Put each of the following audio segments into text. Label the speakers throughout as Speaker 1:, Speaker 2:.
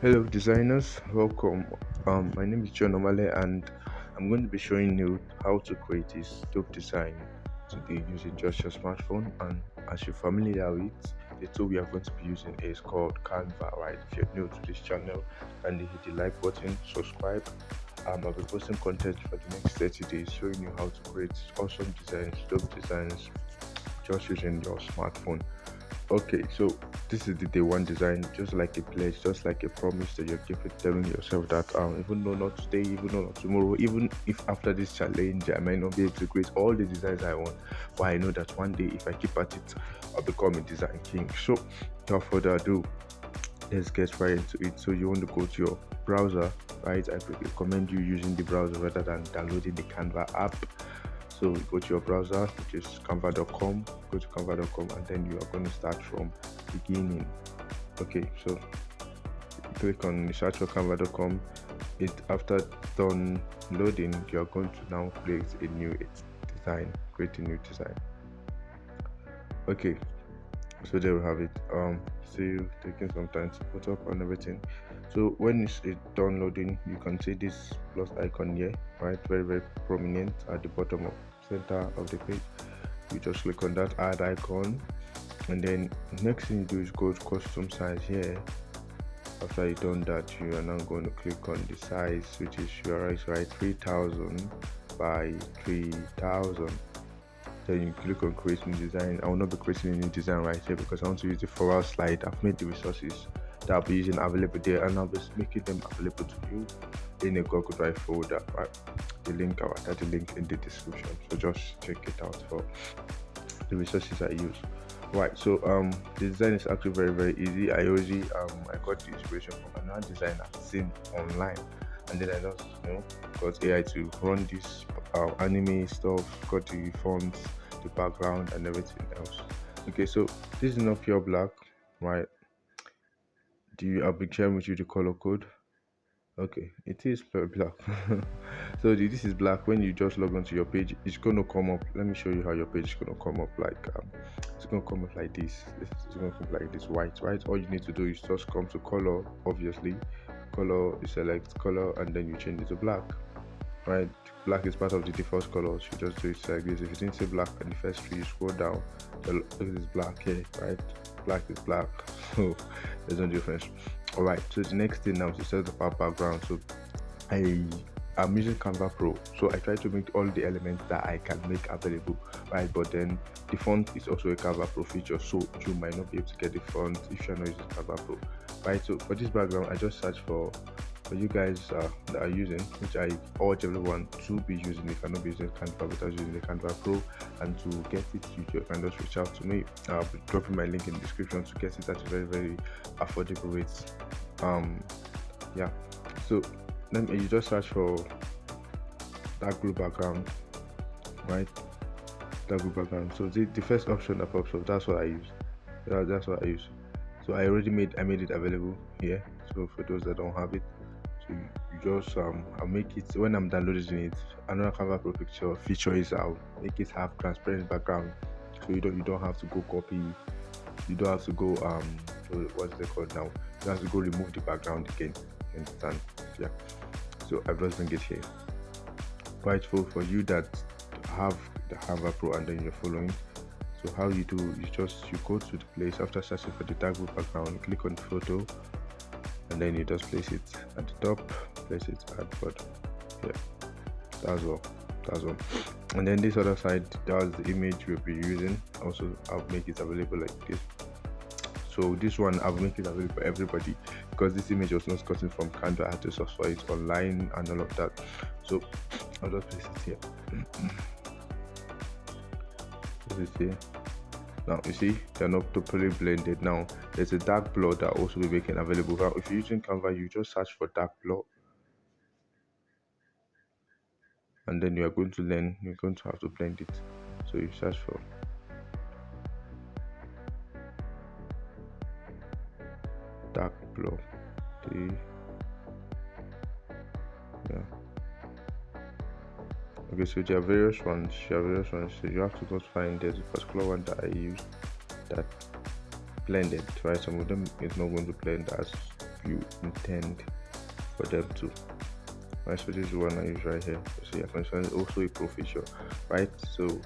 Speaker 1: Hello designers, welcome. My name is John Omale and I'm going to be showing you how to create this dope design today using just your smartphone. And as you're familiar with, the tool we are going to be using is called Canva, right? If you're new to this channel, kindly hit the like button, subscribe. I'll be posting content for the next 30 days showing you how to create awesome designs, dope designs just using your smartphone. Okay, so this is the day one design, just like a pledge, just like a promise that you're giving, telling yourself that even though not today, even though not tomorrow, even if after this challenge I might not be able to create all the designs I want, but I know that one day if I keep at it, I'll become a design king. So without further ado, let's get right into it. So you want to go to your browser, right? I recommend you using the browser rather than downloading the Canva app. So go to your browser, which is canva.com. Go to canva.com, and then you are going to start from beginning. Okay, so click on the search for canva.com. It after done loading, you are going to now create a new design. Create a new design. Okay, so there we have it. Still taking some time to put up and everything. So when it's downloading, you can see this plus icon here, right? Very prominent at the bottom of center of the page. You just click on that add icon, and then next thing you do is go to custom size here. After you done that, you are now going to click on the size, which is your right 3000 by 3000. Then you click on create new design. I will not be creating a new design right here because I want to use the forward slide. I've made the resources that I'll be using available there, and I'll be making them available to you in a Google Drive folder. Right? The link, I'll add the link in the description, so just check it out for the resources I use. Right, so the design is actually very easy. I got the inspiration from another design I've seen online, and then I just got AI to run this anime stuff, got the fonts, the background, and everything else. Okay, so this is not pure black, right? I'll be sharing with you the color code. Okay, it is pure black. So this is black. When you just log onto your page, it's gonna come up. Let me show you how your page is gonna come up. Like it's gonna come up like this. It's gonna come like this white, right? All you need to do is just come to color, obviously. Color, you select color, and then you change it to black, right? Black is part of the default colors. You just do it like this. If you didn't say black in the first tree, you scroll down, look at this black here, right? Black is black. So there's no difference. All right, so the next thing now is to set up our background. So I'm using Canva Pro, so I try to make all the elements that I can make available, right? But then the font is also a Canva Pro feature, so you might not be able to get the font if you're not using Canva Pro, right? So for this background, I just search for you guys that are using, which I urge everyone to be using. If you're not using Canva but are using the Canva Pro, and to get it, you can just reach out to me. I'll be dropping my link in the description to get it at a very affordable rates. Yeah, so then you just search for dark blue background, right? Dark blue background. So the first option that pops up, that's what I use. That's what I use. So I made it available here. So for those that don't have it, so you just I'll make it when I'm downloading it. Another Canva Pro picture feature is I'll make it have transparent background, so you don't have to go copy. You don't have to go what's it called now? You have to go remove the background again. You understand? Yeah. So I've just bring it here. Right, for you that have the Canva Pro and then you're following. So how you do is you go to the place after searching for the dark blue background, click on the photo, and then you just place it at the top, place it at the bottom. Yeah, that's all. And then this other side, that's the image we'll be using. Also, I'll make it available like this. So this one I'll make it available for everybody because this image was not gotten from Canva. I had to source for it online and all of that. So I'll just place it here. Place it here. Now you see they're not totally blended. Now there's a dark blur that will also be making available. Now if you're using Canva, you just search for dark blur, and then you're going to have to blend it. So you search for dark blur. Yeah. Okay, so there are various ones. So you have to go find there's a particular one that I use that blended, right? Some of them is not going to blend as you intend for them to. Right, so this is one I use right here. So you can find also a pro feature, right? So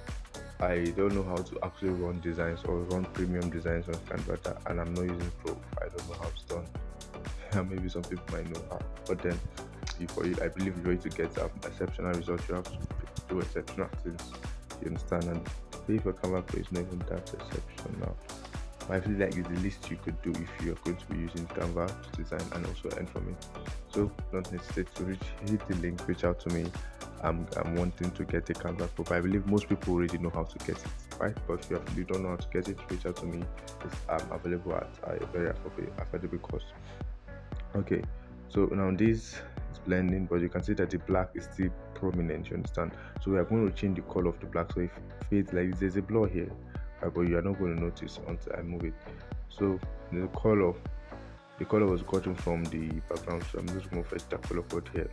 Speaker 1: I don't know how to actually run designs or run premium designs on Canva, and I'm not using pro. I don't know how it's done. Maybe some people might know how, but then for you, I believe you're going to get exceptional results. You have to do exceptional things. You understand? And pay for Canva Pro is not even that exceptional. I feel like it's the least you could do if you're going to be using Canva to design and also earn from it. So don't hesitate to hit the link, reach out to me. I'm wanting to get a Canva Pro. I believe most people already know how to get it, right? But if you don't know how to get it, reach out to me. It's available at a very affordable cost. Okay, so now this is blending, but you can see that the black is still prominent. You understand? So we are going to change the color of the black. So if it fades like this, there's a blur here, right, but you are not going to notice until I move it. So the color was gotten from the background, so I'm just going to fetch that color code here.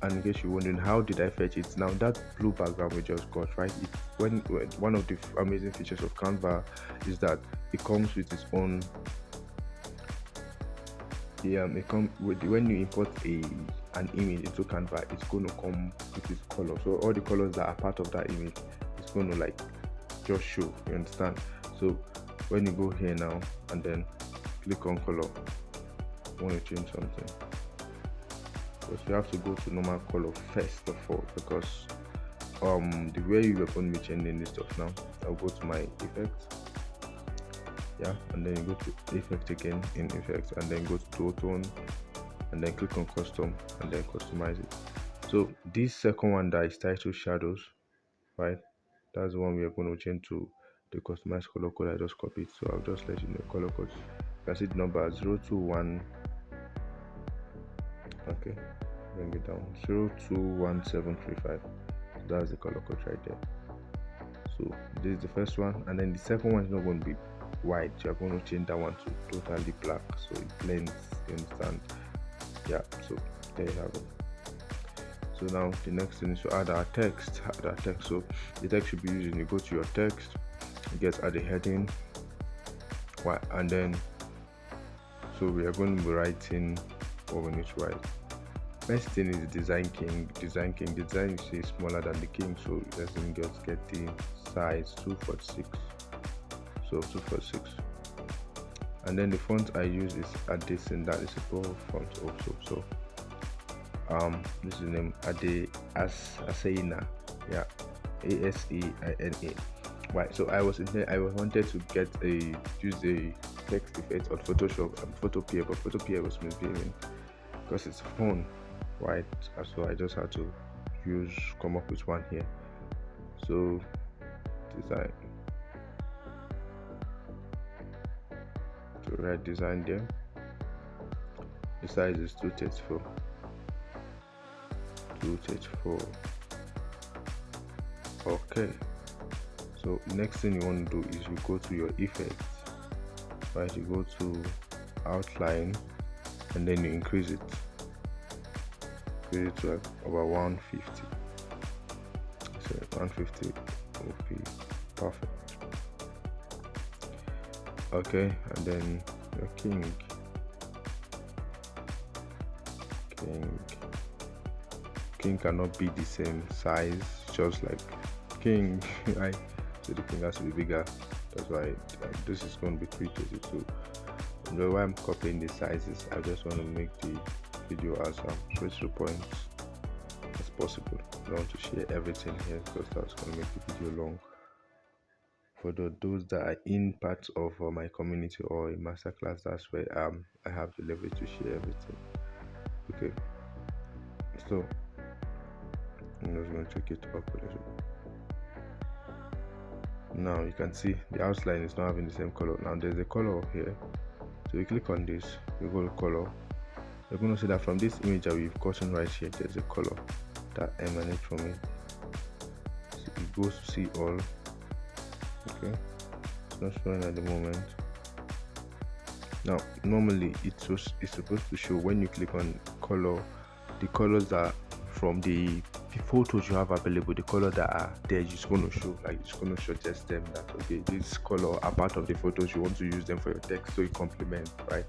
Speaker 1: And in case you're wondering how did I fetch it, now that blue background we just got, right, when one of the amazing features of Canva is that it comes with its own when you import an image into Canva, it's going to come with its color. So all the colors that are part of that image, it's going to like just show. You understand? So when you go here now and then click on color, you want to change something, because you have to go to normal color first of all, because the way you are going to be changing this stuff now, I'll go to my effects, and then you go to effect again in effects, and then go to dual tone, and then click on custom, and then customize it. So this second one that is titled shadows, right, that's the one we are going to change to the customized color code. I just copied, so I'll just let you know color code. You can see the number 021. Okay, bring it down, 021735. That's the color code right there. So this is the first one, and then the second one is not going to be white. You're going to change that one to totally black, so it blends. You understand? So there you have it. So now the next thing is to add our text. So the text should be using, you go to your text, you get add a heading, and then so we are going to be writing what we need to write. Next thing is design king. Design is smaller than the king, so it doesn't get the size 246. So 246. And then the font I use is Adesin, that is a pro font also. So this is the name Aseina, Aseina. Right, so I wanted to use a text effect on Photoshop and Photopea, but Photopea was misbehaving because it's phone, right? So I just had to come up with one here. So design, to write design there. The size is 234. Okay, so next thing you want to do is you go to your effects, right? You go to outline, and then you increase it to about 150. So 150 will be perfect. Okay, and then your king cannot be the same size, just like king, right? So the king has to be bigger. That's why this is going to be 322. And why I'm copying the sizes, I just want to make the video as straight to points as possible. I don't want to share everything here because that's going to make the video long. For those that are in parts of my community or a masterclass, that's where I have the leverage to share everything. Okay, so I'm just going to check it up a little. Now you can see the outline is not having the same color. Now there's a color here, so you click on this, you go to color. You're going to see that from this image that we've gotten right here, there's a color that emanates from it. So it goes to see all. Okay, it's not showing at the moment. Now normally it's supposed to show when you click on color, the colors are from the the photos you have available, the color that are there, just going to show, like it's going to suggest them that okay, this color are part of the photos, you want to use them for your text, so it complements, right?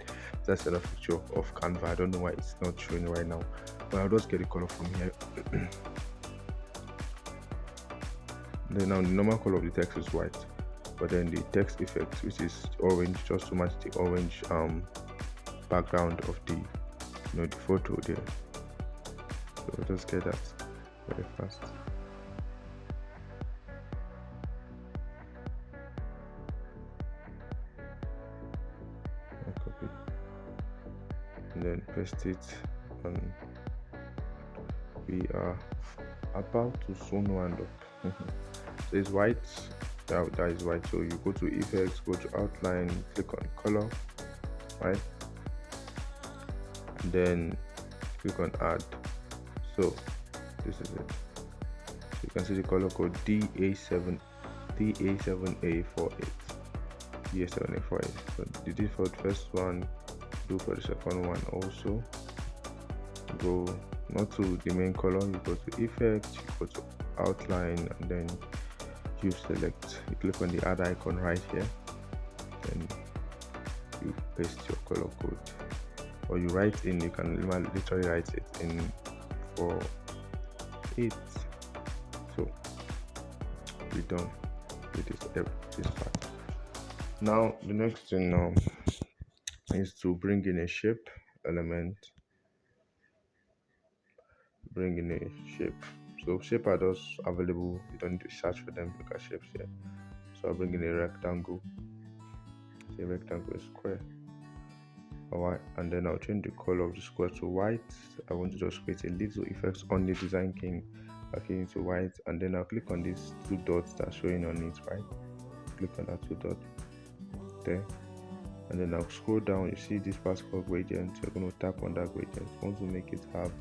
Speaker 1: That's a picture of Canva. I don't know why it's not showing right now, but I'll just get the color from here. Then now the normal color of the text is white, but then the text effect, which is orange, just to match the orange background of the the photo there. So just get that very fast. I copy and then paste it, and we are about to soon wind up. So it's white. That is white. So you go to effects, go to outline, click on color, right? And then click on add. So this is it. So you can see the color code DA7A48. DA7A48. So you did for the first one, do for the second one also. Go not to the main color, you go to effects, you go to outline, and then you select, you click on the add icon right here, then you paste your color code, or you write in, you can literally write it in for it. So we're done with this part. Now the next thing now is to bring in a shape element. Bring in a shape. So shape are just available, you don't need to search for them. Look at shapes here. So I'll bring in a rectangle. Say rectangle is square. Alright, and then I'll change the color of the square to white. I want to just create a little effects on the design king. I'll change it to white, and then I'll click on these two dots that's showing on it, right? Click on that two dots there, and then I'll scroll down. You see this particle gradient, you're going to tap on that gradient. You want to make it have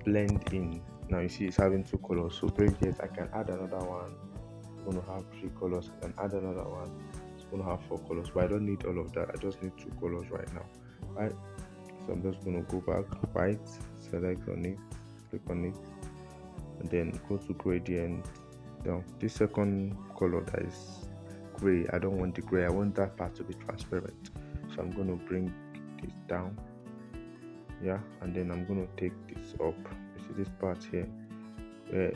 Speaker 1: blend in. Now you see it's having two colors, so gradient, I can add another one. It's going to have three colors. I can add another one, it's going to have four colors, but I don't need all of that. I just need two colors right now, right? So I'm just going to go back, right, select on it, click on it, and then go to gradient. Now this second color that is gray, I don't want the gray, I want that part to be transparent. So I'm going to bring this down, yeah, and then I'm going to take this up. You see this part here where,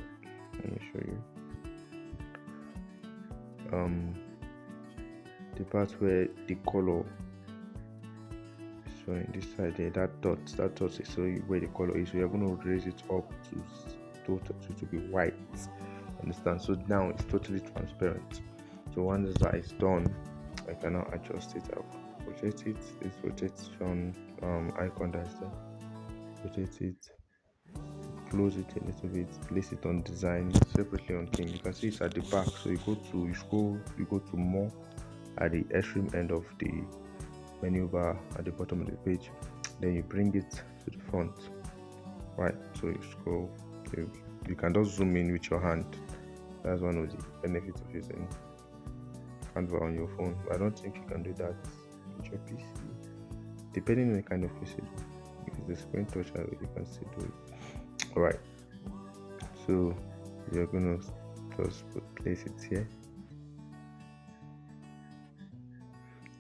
Speaker 1: let me show you, the part where the color is showing this side there, that dot is showing where the color is. So you're going to raise it up to be white, understand? So now it's totally transparent. So once that is done, I can now adjust it. I'll rotate it, this rotation icon that's there, rotate it, close it a little bit, place it on design separately on king. You can see it's at the back, so you go to more at the extreme end of the menu bar at the bottom of the page, then you bring it to the front, right? So you scroll, you can just zoom in with your hand. That's one of the benefits of using Canva on your phone, but I don't think you can do that with your PC, depending on the kind of PC. If it's a screen toucher, you can still do it. Alright, so you're gonna just place it here,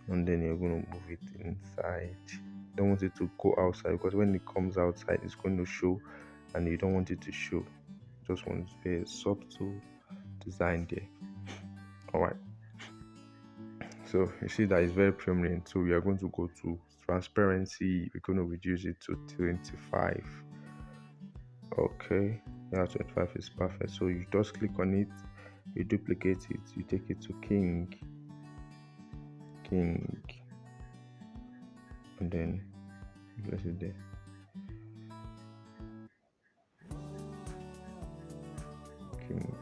Speaker 1: and then you're gonna move it inside. Don't want it to go outside, because when it comes outside it's going to show, and you don't want it to show. Just want to be a subtle design there. Alright, so you see that it's very prominent. So we are going to go to transparency. We're going to reduce it to 25. Okay, yeah, 25 is perfect. So you just click on it, you duplicate it, you take it to king, and then place it there. King.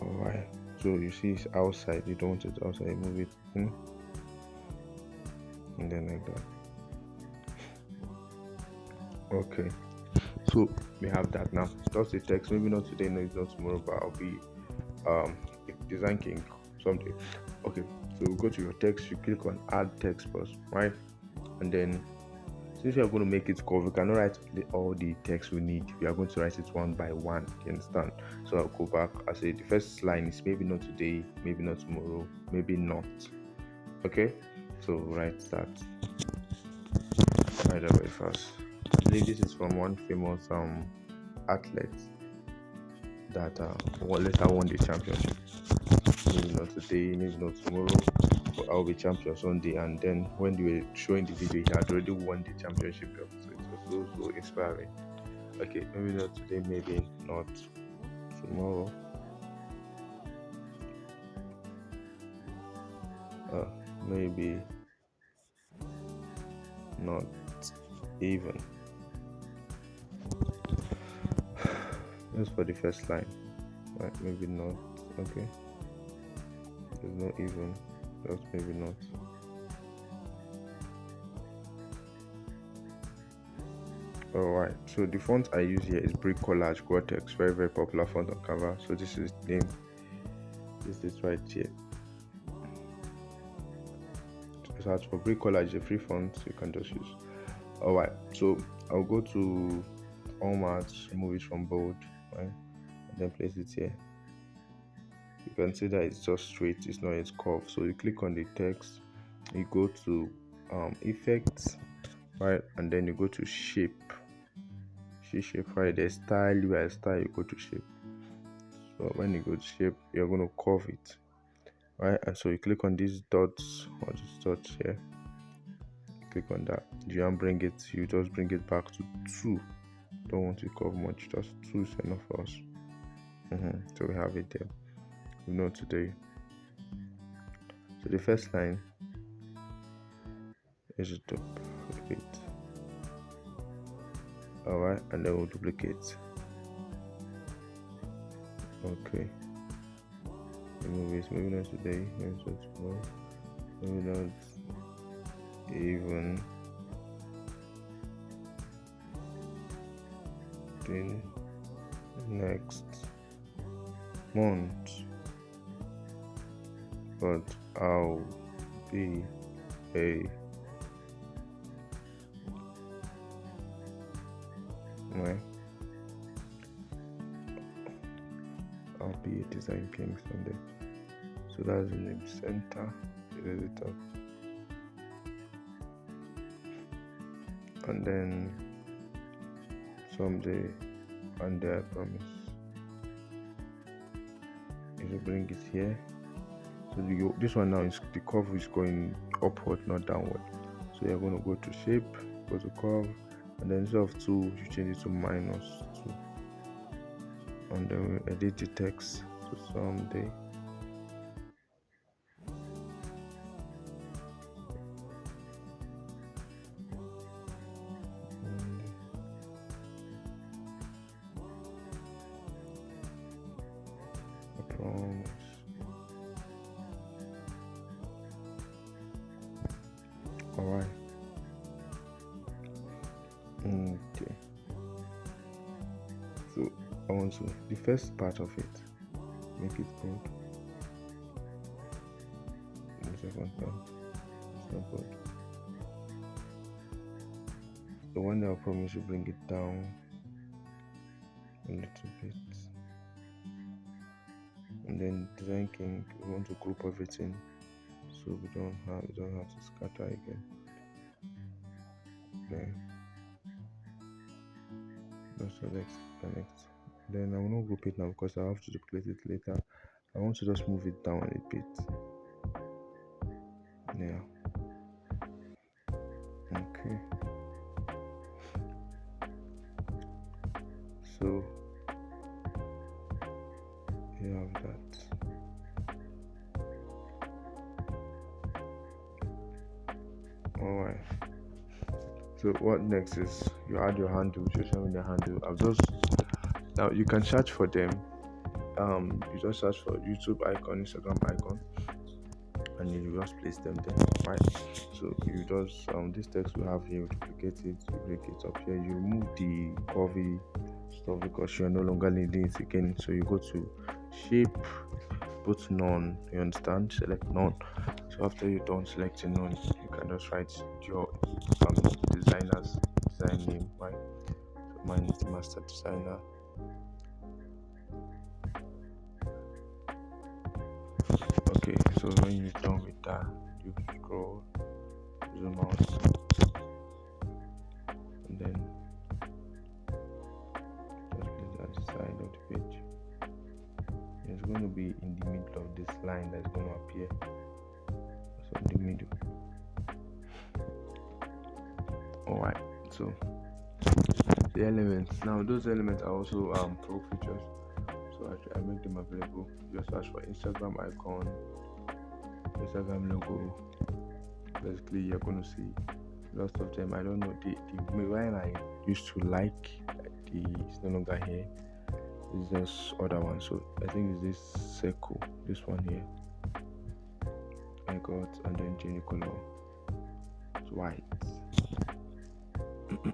Speaker 1: Alright, so you see it's outside, you don't want it outside, move it in, and then like that. Okay, so we have that now. Just the text, maybe not today, no, it's not tomorrow, but I'll be design king someday. Okay, so go to your text, you click on add text first, right? And then Since we are going to make it curve, we cannot write all the text we need. We are going to write it one by one. You understand? So I'll go back. I say the first line is maybe not today, maybe not tomorrow, maybe not. Okay? So write that right away first. I believe this is from one famous athlete that later won the championship. Maybe not today, maybe not tomorrow, but I'll be champion Sunday. And then when they were showing the video, he had already won the championship belt. So it was so inspiring. Okay, maybe not today, maybe not tomorrow. Maybe not even. That's for the first line. Right, maybe not. Okay. There's no even. That's maybe not. Alright, so the font I use here is Brick Collage Gore-Tex, very very popular font on Canva. So this is the name. This is right here. So search for Brick Collage, a free font you can just use. Alright, so I'll go to Format, remove it from bold, right, and then place it here. You can see that it's just straight, it's not yet curved. So you click on the text, you go to effects, right, and then you go to shape. Shape, right, there's style, you go to shape. So when you go to shape, you're going to curve it, right, and so you click on these dots or this dots here, click on that. You don't bring it, you just bring it back to 2. Don't want to curve much, just 2 is enough for us. So we have it there. We know today. So the first line is to duplicate. Alright, and then we'll duplicate. Okay. Remove it, maybe not today, maybe not tomorrow, maybe not even the next month, but I'll be a I'll be a design king someday. So that's the name. Center, erase it up, and then someday, and there I promise. If you bring it here, so this one now is the curve is going upward, not downward. So you're going to go to shape, go to curve, and then instead of 2, you change it to -2, and then we edit the text to someday. I promise. Alright. Okay. So I want to the first part of it, make it bold. The second part, it's not bold. The one that I promise to bring it down a little bit. And then design king, we want to group everything so we don't have to scatter again. Then just select connect. Then I will not group it now because I have to duplicate it later. I want to just move it down a bit. Yeah. Okay. So you have that. Alright. So what next is you add your handle, social media handle. Now you can search for them. You just search for YouTube icon, Instagram icon, and you just place them there, right? So you just this text we have here, you duplicate it, you break it up here, you remove the curvy stuff because you're no longer needing it again. So you go to shape, put none, you understand, select none. So after you're done selecting none, you can just write your designer's design name, right? So mine is master designer. Okay, so when you're done with that, you scroll, zoom out, and then just place it at the side of the page. It's going to be in the middle of this line that's going to appear. So in the middle. Alright, so the elements. Now those elements are also pro features. So I make them available. Just search for Instagram icon, Instagram logo. Basically you're gonna see lots of them. I don't know the one I used to like it's no longer here. It's just other one. So I think it's this circle, this one here. I got, and then change color. It's white.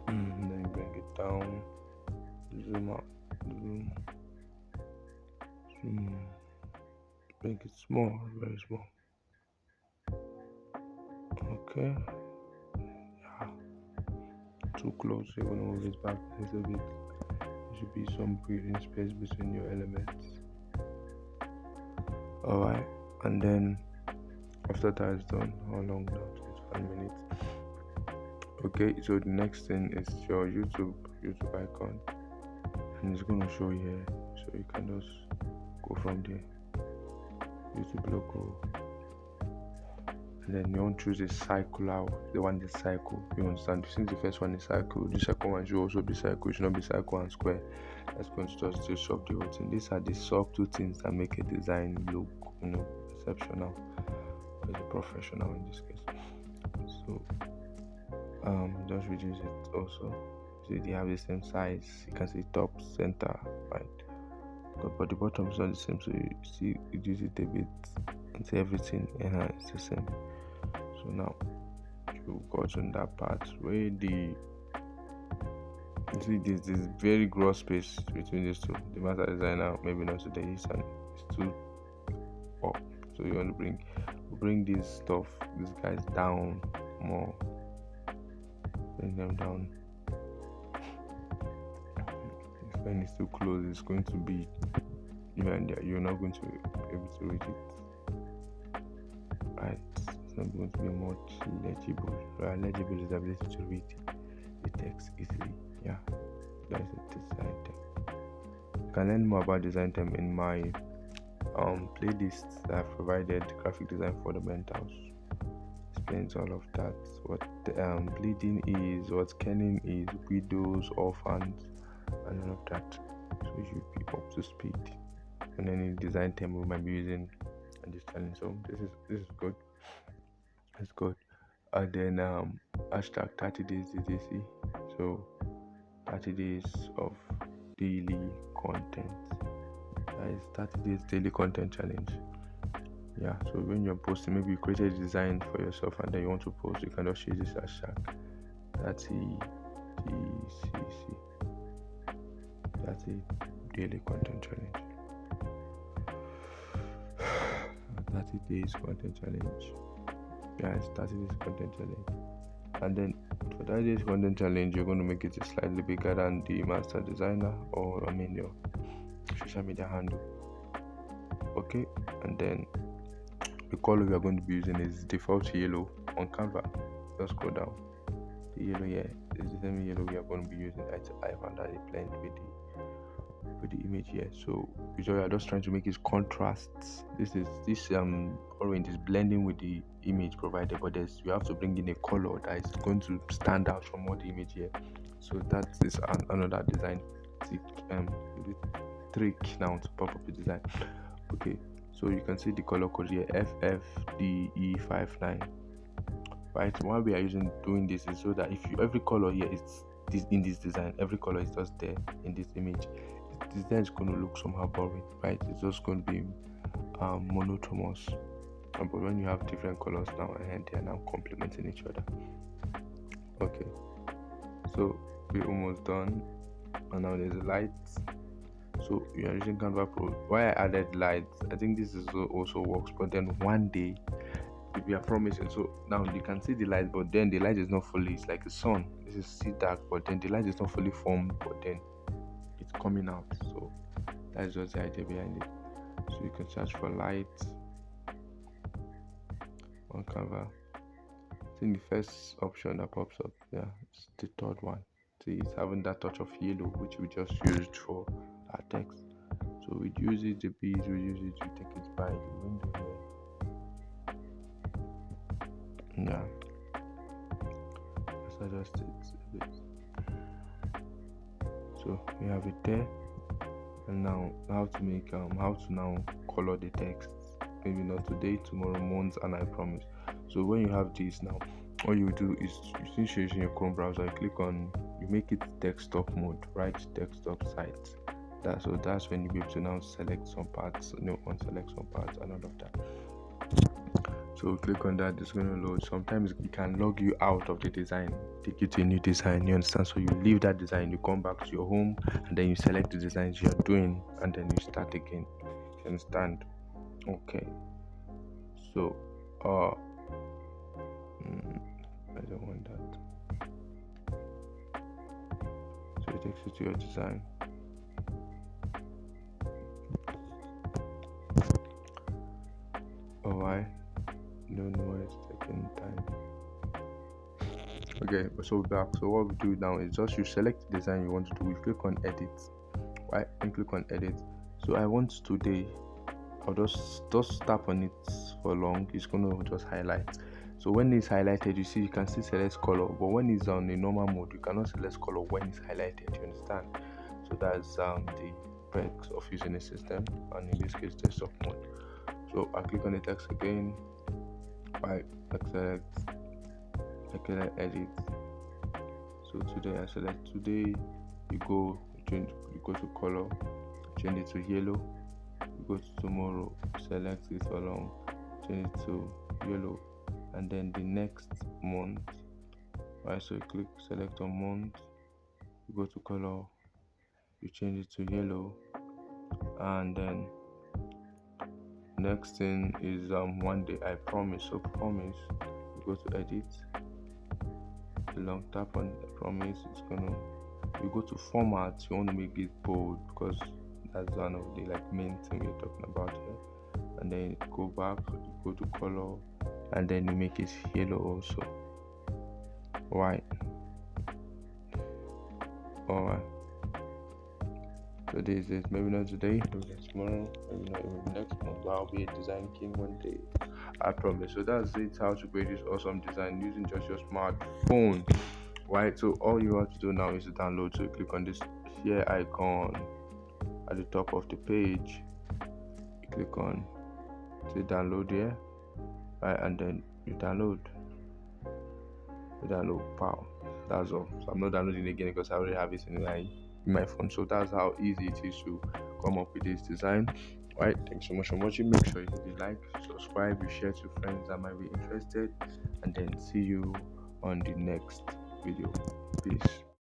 Speaker 1: Then bring it down, zoom out, zoom, make it small, very small. Okay, yeah, too close, so you're gonna move it back a little bit. There should be some breathing space between your elements. Alright, and then after that is done, how long now? 5 minutes. Okay, so the next thing is your YouTube icon, and it's gonna show here, so you can just go from there, YouTube logo, and then you want to choose a circular, the one that's cycle. You understand? Since the first one is cycle, the second one should also be cycle. It should not be cycle and square. That's going to just disrupt the whole thing. These are the subtle things that make a design look, exceptional, or is professional in this case. So just reduce it also. So they have the same size. You can see top, center, right? But the bottom is not the same. So you see, reduce it a bit until everything is the same. So now you got on that part where you see this very gross space between these two. The master designer maybe not today, and it's too up. So you want to bring these guys down more. Bring them down. When it's too close, it's going to be you're not going to be able to read it. Right? It's not going to be much legible. Legible is the ability to read the text easily. Yeah, that is a design term. You can learn more about design term in my playlist that I've provided, graphic design fundamentals. Explains all of that, what bleeding is, what kenning is, widows, orphans, and all of that. So you should be up to speed on any design term we might be using and this challenge. So this is good. It's good. And then hashtag 30 days DDC. So 30 days of daily content. That is 30 days daily content challenge. Yeah, so when you're posting, maybe you created a design for yourself and then you want to post, you can just use this hashtag 30 daily content challenge. 30 days content challenge. Yeah, it's 30 days content challenge. And then for 30 days content challenge, you're going to make it slightly bigger than the master designer, or your social media handle. Okay, and then the color we are going to be using is default yellow on Canva. Just scroll down. The yellow here is the same yellow we are going to be using. I found that it blends with the image here. So usually I'm just trying to make it contrasts. This orange is blending with the image provided, but you have to bring in a color that is going to stand out from all the image here. So that is another design trick now to pop up the design. Okay, so you can see the color code here, FFDE59. Right, why we are doing this is so that every color here is in this design, every color is just there in this image. The design is going to look somehow boring, right? It's just going to be monotonous. But when you have different colors now and they are now complementing each other. Okay, so we're almost done, and now there's a light. So you are using Canva Pro. Why I added lights, I think this is also works, but then one day we are promising. So now you can see the light, but then the light is not fully. It's like the sun. This is still dark, but then the light is not fully formed, but then it's coming out. So that's just the idea behind it. So you can search for light on Canva. I think the first option that pops up, yeah, it's the third one. See, it's having that touch of yellow, which we just used for our text. So we'd use it, the beads, we use it to take it by the window here. Yeah, let's adjust it a bit. So we have it there. And now how to now color the text. Maybe not today, tomorrow, months, and I promise. So when you have this now, all you do is you finish using your Chrome browser, you make it desktop mode, right? Desktop site. That's when you be able to now select some parts, unselect some parts and all of that. So click on that, it's going to load. Sometimes it can log you out of the design, take you to a new design, you understand? So you leave that design, you come back to your home, and then you select the designs you're doing, and then you start again. You understand? Okay. So I don't want that. So it takes you to your design. Oh, I don't know why it's taking time. Okay, so we're back. So what we do now is just you select the design you want to do. We click on edit, right? And click on edit. So I want today. I'll just tap on it for long. It's gonna just highlight. So when it's highlighted, you can still select color. But when it's on the normal mode, you cannot select color when it's highlighted. You understand? So that's the perks of using a system, and in this case, desktop mode. So I click on the text again. I select edit. So today I select today. You go to color, change it to yellow. You go to tomorrow, select it for long, change it to yellow, and then the next month. Right, so you click select on month. You go to color, you change it to yellow, and then next thing is one day I promise. So promise, you go to edit, long tap on promise. You go to format. You want to make it bold because that's one of the main thing we're talking about here. And then go back, you go to color, and then you make it yellow also. Right. Alright. So this is it. Maybe not today, maybe not tomorrow, maybe not even next month, but I'll be a design king one day. I promise. So that's it, how to create this awesome design using just your smartphone. Right, so all you have to do now is to download. So you click on this share icon at the top of the page. You click on say download here, right, and then you download. Pow. That's all. So I'm not downloading again because I already have it in my phone. So that's how easy it is to come up with this design. Alright, thanks so much for watching. Make sure you hit the like, subscribe, you share to friends that might be interested, and then see you on the next video. Peace.